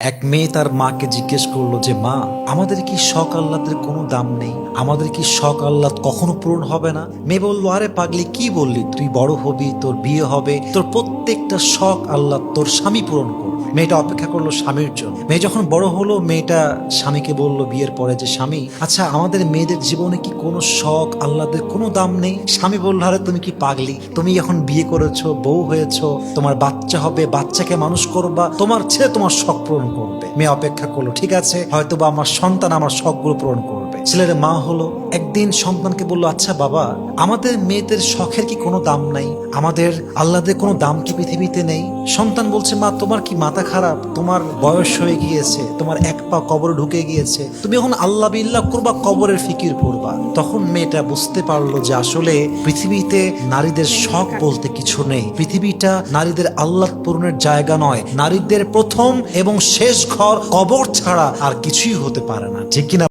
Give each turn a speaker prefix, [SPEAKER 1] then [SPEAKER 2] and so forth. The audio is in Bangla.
[SPEAKER 1] এক মেয়ে তার মাকে জিজ্ঞেস করলো যে মা, আমাদের কি শখ আহ্লাদের কোনো দাম নেই? আমাদের কি শখ আহ্লাদ কখনো পূরণ হবে না? মেয়ে বললো, আরে পাগলি, কি বললি? তুই বড় হবি, তোর বিয়ে হবে, তোর প্রত্যেকটা শখ আহ্লাদ তোর স্বামী পূরণ করবে। মেয়েটা অপেক্ষা করলো স্বামীর জন্য। মেয়ে যখন বড় হলো, মেয়েটা স্বামীকে বলল বিয়ের পরে যে স্বামী, আচ্ছা আমাদের মেয়েদের জীবনে কি কোনো শখ আহ্লাদের কোনো দাম নেই? স্বামী বলল, আরে তুমি কি পাগলি? তুমি এখন বিয়ে করেছো, বউ হয়েছো, তোমার বাচ্চা হবে, বাচ্চাকে মানুষ করবা, তোমার ছেলে তোমার শখ পূরণ করবে। মেয়ে অপেক্ষা করলো, ঠিক আছে, হয়তো বা আমার সন্তান আমার শখগুলো পূরণ করবে। ছেলের মা হলো, একদিন সন্তানকে বললো, আচ্ছা বাবা, আমাদের মেয়েদের শখের কি কোনো দাম নাই? আমাদের আহ্লাদের কোনো দাম কি পৃথিবীতে নেই? সন্তান বলছে, মা তোমার কি মাথা খারাপ? তোমার বয়স হয়ে গিয়েছে, তোমার এক পা কবরে ঢুকে গিয়েছে, তুমি এখন আল্লাহ বিল্লাহ করবা, কবরের ফিকির করবা। তখন মেয়েটা বুঝতে পারলো যে আসলে পৃথিবীতে নারীদের শখ বলতে কিছু নেই। পৃথিবীটা নারীদের আহ্লাদ পূরণের জায়গা নয়। নারীদের প্রথম এবং শেষ ঘর কবর ছাড়া আর কিছুই হতে পারে না, ঠিক কিনা?